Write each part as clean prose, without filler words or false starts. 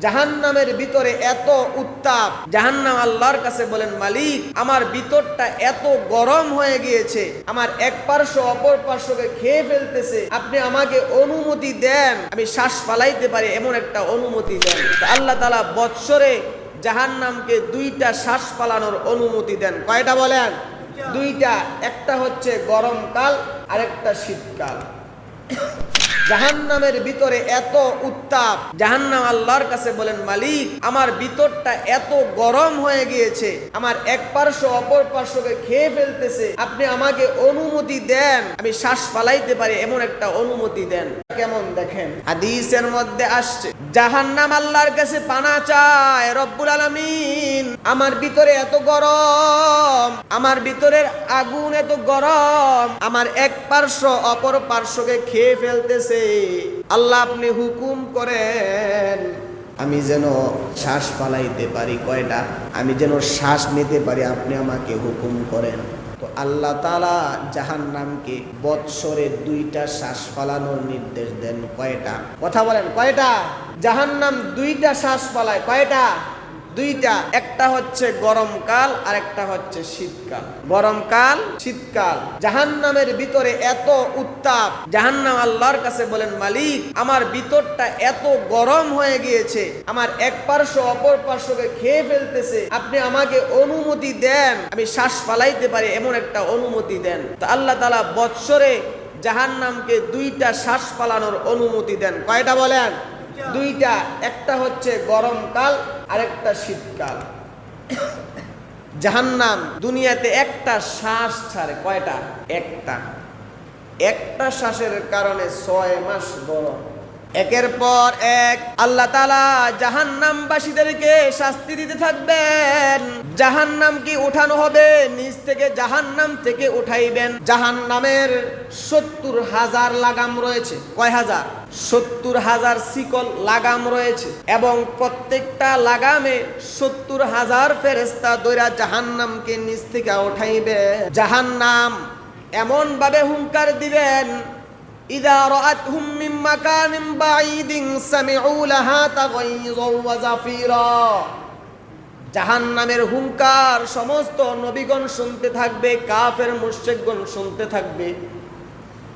জাহান্নামের ভিতরে এত উত্তাপ, জাহান্নাম আল্লাহর কাছে বলেন, মালিক আমার ভিতরটা এত গরম হয়ে গিয়েছে, আমার এক পার্শ্ব অপর পার্শ্বকে খেয়ে ফেলতেছে, আপনি আমাকে অনুমতি দেন, আমি শ্বাস ফালাইতে পারি এমন একটা অনুমতি দেন। আল্লাহ তাআলা বৎসরে জাহান্নামকে দুইটা শ্বাস ফালানোর অনুমতি দেন। কয়টা বলেন? দুইটা। একটা হচ্ছে গরমকাল, আরেকটা শীতকাল। জাহান্নামের ভিতরে এত উত্তাপ, জাহান্নাম আল্লাহর কাছে বলেন, মালিক আমার ভিতরটা এত গরম হয়ে গিয়েছে, আমার এক পার্শ্ব অপর পার্শ্বকে খেয়ে ফেলতেছে, আপনি আমাকে অনুমতি দেন, আমি শ্বাস ফালাইতে পারি এমন একটা অনুমতি দেন। কেমন দেখেন, হাদিসের মধ্যে আসছে জাহান্নাম আল্লাহর কাছে পানা চায়, রব্বুল আলামিন আমার ভিতরে এত গরম, আমার ভিতরের আগুন এত গরম, আমার এক পার্শ্ব অপর পার্শ্বকে খেয়ে ফেলতেছে, আল্লাহ আপনি হুকুম করেন আমি যেন শ্বাস ফালাইতে পারি। কয়টা? আমি যেন শ্বাস নিতে পারি, আপনি আমাকে হুকুম করেন। তো আল্লাহ তাআলা জাহান্নামকে বৎসরে দুইটা শ্বাস ফালানোর নির্দেশ দেন। কয়টা? কথা বলেন, কয়টা? জাহান্নাম দুইটা শ্বাস ফালায়। কয়টা? দুইটা। একটা হচ্ছে গরমকাল, আর একটা হচ্ছে শীতকাল। গরমকাল, শীতকাল। জাহান্নামের ভিতরে এত উত্তাপ, জাহান্নাম আল্লাহর কাছে বলেন, মালিক আমার ভিতরটা এত গরম হয়ে গিয়েছে, আমার এক পার্শ্ব অপর পার্শ্বকে খেয়ে ফেলতেছে, আপনি আমাকে অনুমতি দেন, আমি শ্বাস ফালাইতে পারি এমন একটা অনুমতি দেন। তো আল্লাহ তাআলা বৎসরে জাহান্নামকে দুইটা শ্বাস ফালানোর অনুমতি দেন। কয়টা বলেন? দুইটা। একটা হচ্ছে গরমকাল, আরেকটা শীতকাল। জাহান্নাম দুনিয়াতে একটা শ্বাস ছাড়ে। কয়টা? একটা। একটা শ্বাসের কারণে 6 মাস গরম। একের পর এক আল্লাহ তাআলা জাহান্নামবাসীদেরকে শাস্তি দিতে থাকবেন। জাহান্নামকে উঠানো হবে, নিচ থেকে জাহান্নাম থেকে উঠাইবেন। জাহান্নামের 70,000 লাগাম রয়েছে। কয় হাজার? 70,000 শিকল লাগাম রয়েছে, এবং প্রত্যেকটা লাগামে 70,000 ফেরেশতা দইরা জাহান্নামকে নিচ থেকে উঠাইবে। জাহান্নাম এমন ভাবে হুঙ্কার দিবেন, ইযা রাআতহুম মিন মাকানিন বাঈদিন সামিউ লাহা তাগাইযুন ওয়া জাফিরা। জাহান্নামের হুঙ্কার সমস্ত নবীগণ শুনতে থাকবে, কাফের মুশরিকগণ শুনতে থাকবে,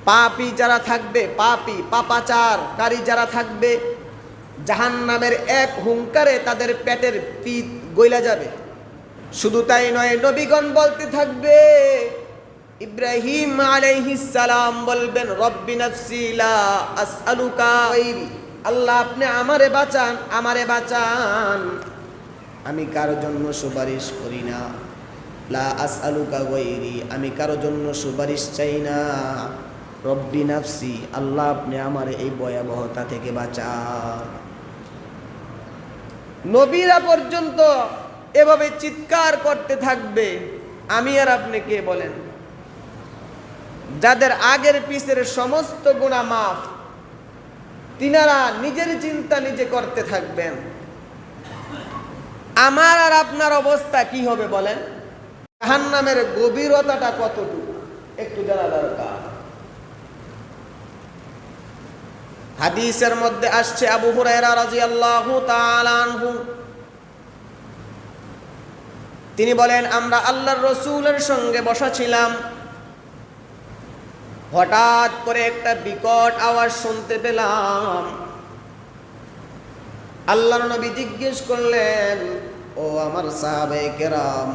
পাপী যারা থাকবে, পাপী পাপাচারকারী যারা থাকবে, জাহান্নামের এক হুঙ্কারে তাদের পেটের পিঠ গইলা যাবে। শুধু তাই নয়, নবীগণ বলতে থাকবে, ইব্রাহিম আলাইহিস সালাম বলবেন, রব্বি নাফসি লা আসআলুকা গায়রি, আল্লাহ আপনি আমারে বাঁচান, আমারে বাঁচান, আমি কারো জন্য সুপারিশ করি না। লা আসআলুকা গায়রি, আমি কারো জন্য সুপারিশ চাই না। রব্বি নাফসি, আল্লাহ আপনি আমারে এই ভয়াবহতা থেকে বাঁচান। নবীরা পর্যন্ত এভাবে চিৎকার করতে থাকবে। আমি আর আপনি কে বলেন? যাদের আগের পিছের সমস্ত গুনাহ মাফ, তিনারা নিজের চিন্তা নিজে করতে থাকবেন। আমার আর আপনার অবস্থা কি হবে বলেন? জাহান্নামের গভীরতাটা কতটুকু একটু জানা দরকার। হাদিসের মধ্যে আসছে, আবু হুরায়রা রাদিয়াল্লাহু তাআলা আনহু তিনি বলেন, আমরা আল্লাহর রাসূলের সঙ্গে বসা ছিলাম, হঠাৎ করে একটা বিকট আওয়াজ শুনতে পেলাম। আল্লাহর নবী জিজ্ঞেস করলেন, ও আমার সাহাবায়ে কেরাম,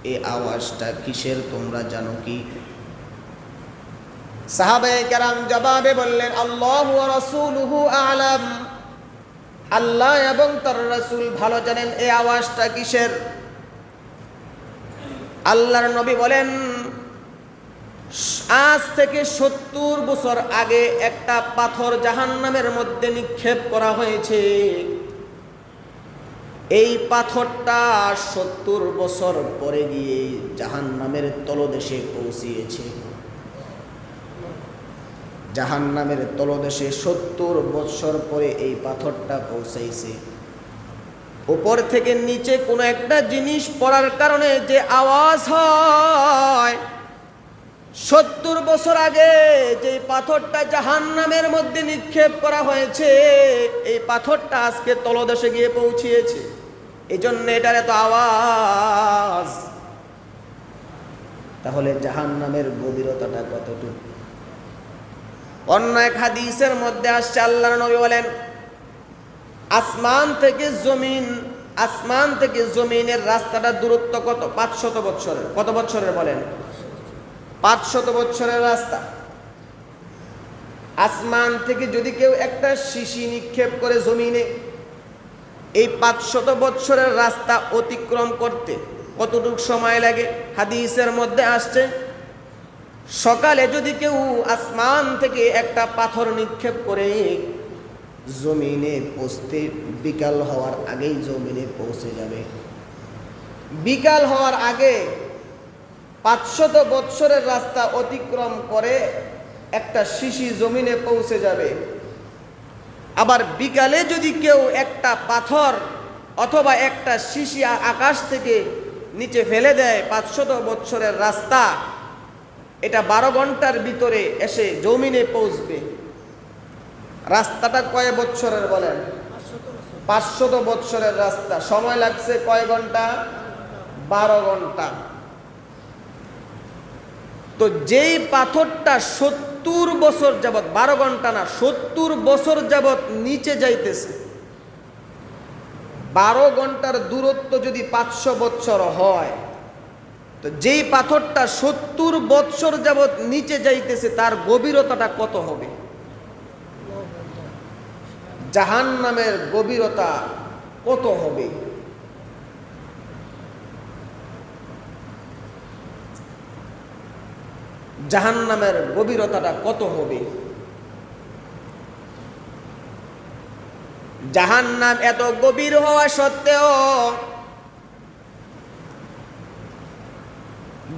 এই আওয়াজটা কিসের তোমরা জানো কি? সাহাবায়ে কেরাম জবাবে বললেন, আল্লাহু ওয়া রাসূলুহু আ'লাম, আল্লাহ এবং তার রাসূল ভালো জানেন এই আওয়াজটা কিসের। আল্লাহর নবী বলেন, আজ থেকে 70 বছর আগে একটা পাথর জাহান্নামের মধ্যে নিক্ষেপ করা হয়েছে। এই পাথরটা 70 বছর পরে গিয়ে জাহান্নামের তলদেশে পৌঁছিয়েছে। জাহান্নামের তলদেশে 70 বছর পরে এই পাথরটা পৌঁছাইছে। উপর থেকে নিচে কোনো একটা জিনিস পড়ার কারণে যে আওয়াজ হয়, 70 বছর আগে যে পাথরটা জাহান্নামের মধ্যে নিক্ষেপ করা হয়েছে, এই পাথরটা আজকে তলদেশে গিয়ে পৌঁছিয়েছে। এই জন্য এটার এত আওয়াজ। তাহলে জাহান্নামের গভীরতাটা কতটুকু? অন্য এক হাদিসের মধ্যে আসছে, আল্লাহর নবী বলেন, আসমান থেকে জমিনের রাস্তাটার দূরত্ব কত? 500 বছরের। কত বছরের বলেন? 500 বছরের রাস্তা। আসমান থেকে যদি কেউ একটা শিশি নিক্ষেপ করে জমিনে, এই 500 বছরের রাস্তা অতিক্রম করতে কতটুকু সময় লাগে? হাদিসের মধ্যে আসছে, সকালে যদি কেউ আসমান থেকে একটা পাথর নিক্ষেপ করে জমিনে পৌঁছতে বিকাল হওয়ার আগেই জমিনে পৌঁছে যাবে। বিকাল হওয়ার আগে 500 বছরের রাস্তা অতিক্রম করে একটা শিশি জমিনে পৌঁছে যাবে। আবার বিকালে যদি কেউ একটা পাথর অথবা একটা শিশি আকাশ থেকে নিচে ফেলে দেয়, 500 বছরের রাস্তা, এটা 12 ঘন্টার ভিতরে এসে জমিনে পৌঁছবে। রাস্তাটা কয় বছরের বলেন? 500 বছরের রাস্তা। সময় লাগছে কয় ঘন্টা? 12 ঘন্টা। তো যেই পাথরটা 70 বছর যাবত, 12 ঘন্টা না, 70 বছর যাবত নিচে যাইতেছে, 12 ঘন্টার দূরত্ব যদি 500 বছর হয়, তো যেই পাথরটা 70 বছর যাবত নিচে যাইতেছে, তার গভীরতাটা কত হবে? জাহান্নামের গভীরতা কত হবে? জাহান্নামের গভীরতাটা কত হবে? জাহান্নাম এত গভীর হওয়া সত্ত্বেও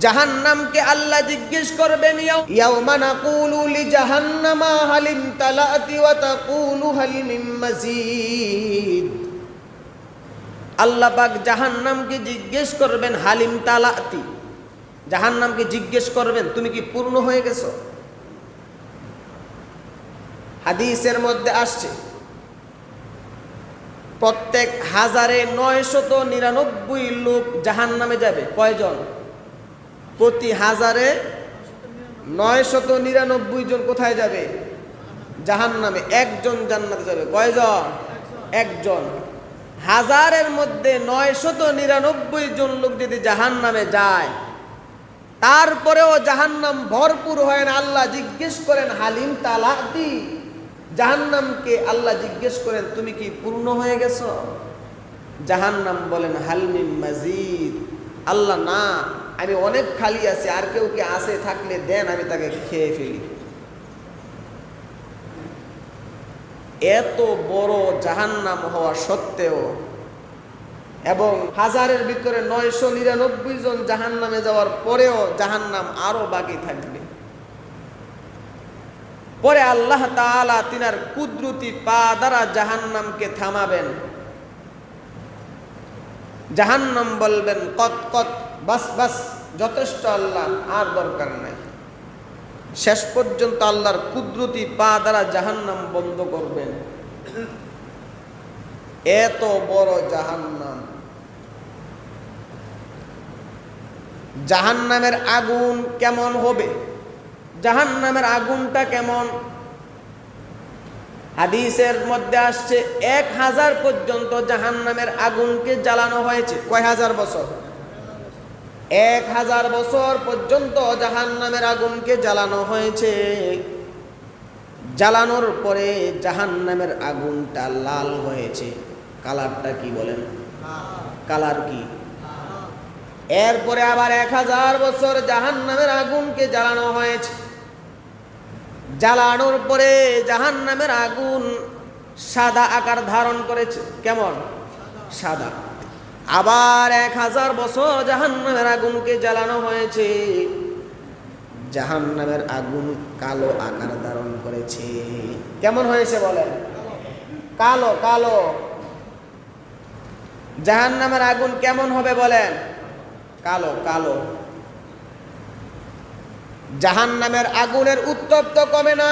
জাহান্নামকে আল্লাহ জিজ্ঞেস করবেন, ইয়াউমা নাকুলু লিজাহান্নামা হাল ইমতালাতি ওয়া তাকুলু হাল মিন মাজিদ। আল্লাহ পাক জাহান্নামকে জিজ্ঞেস করবেন, হালিম তালাতি, জাহান্নামকে জিজ্ঞেস করবেন, তুমি কি পূর্ণ হয়ে গেছো? হাদিসের মধ্যে আসছে, প্রত্যেক 1099 লোক জাহান্নামে যাবে। কয়জন? প্রতি 1099 জন কোথায় যাবে? জাহান্নামে। একজন জান্নাতে যাবে। কয়জন? একজন। 1000-এর মধ্যে 999 জন লোক যদি জাহান্নামে যায়, তারপরেও জাহান্নাম ভরপুর হয় না, আল্লাহ জিজ্ঞেস করেন হালিম তালাতি। জাহান্নামকে আল্লাহ জিজ্ঞেস করেন, তুমি কি পূর্ণ হয়ে গেছো? জাহান্নাম বলেন হাল মিন মাজিদ। আল্লাহ, না, আমি অনেক খালি আছি, আর কেউ কি আছে? থাকলে দেন, আমি তাকে খেয়ে ফেলি। এত বড় জাহান্নাম হওয়া সত্ত্বেও এবং 1000-এর ভিতরে 999 জন জাহান্নামে যাওয়ার পরেও জাহান্নাম আরো বাকি থাকবে। পরে আল্লাহ তাআলা তিনার কুদরতি পা দ্বারা জাহান্নামকে থামাবেন। জাহান্নাম বলবেন, কত কত, বাস বাস, যথেষ্ট আল্লাহ, আর দরকার নাই। শেষ পর্যন্ত আল্লাহর কুদরতি পা দ্বারা জাহান্নাম বন্ধ করবেন। এত বড় জাহান্নাম। জাহান্নামের আগুন কেমন হবে? জাহান্নামের আগুনটা কেমন? হাদিসের মধ্যে আসছে 1000 পর্যন্ত জাহান্নামের আগুনকে জ্বালানো হয়েছে। কয় হাজার বছর? 1000 বছর পর্যন্ত জাহান্নামের আগুনকে জ্বালানো হয়েছে। জ্বালানোর পরে জাহান্নামের আগুনটা লাল হয়েছে। কালারটা কি বলেন? কালার কি? এরপরে আবার 1000 বছর জাহান্নামের আগুনকে জ্বালানো হয়েছে। জ্বালানোর পরে জাহান্নামের আগুন সাদা আকার ধারণ করেছে। কেমন? সাদা। আবার 1000 বছর জাহান্নামের আগুনকে জ্বালানো হয়েছে। জাহান্নামের আগুন কালো আকার ধারণ করেছে। কেমন হয়েছে বলেন? কালো কালো। জাহান্নামের আগুন কেমন হবে বলেন? কালো কালো। জাহান্নামের আগুনের উত্তপ তো কমে না,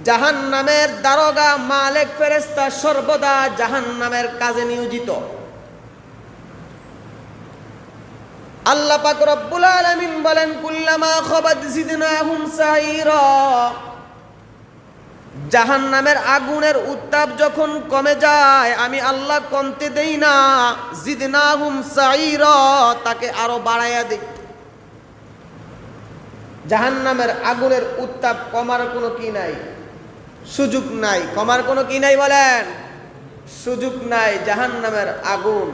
জাহান্নামের দারোগা মালিক ফেরেশতা সর্বদা জাহান্নামের কাজে নিয়োজিত। আল্লাহ পাক রব্বুল আলামিন বলেন, কুল্লামা খাবাত জিদনাহুম সাইরা, জাহান্নামের আগুনের উত্তাপ যখন কমে যায় আমি আল্লাহ কমতে দেই না, জিদনাহুম সাইরা, তাকে আরো বাড়াইয়া দেই। জাহান্নামের আগুনের উত্তাপ কমার কোনো কি নাই, সুযোগ নাই। কমার কোনো কি নাই বলেন, সুযোগ নাই। জাহান্নামের আগুন,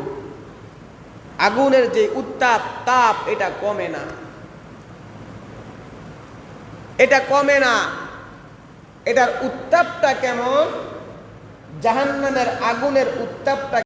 আগুনের যে উত্তাপ তাপ, এটা কমে না, এটা কমে না। এটার উত্তাপটা কেমন, জাহান্নামের আগুনের উত্তাপটা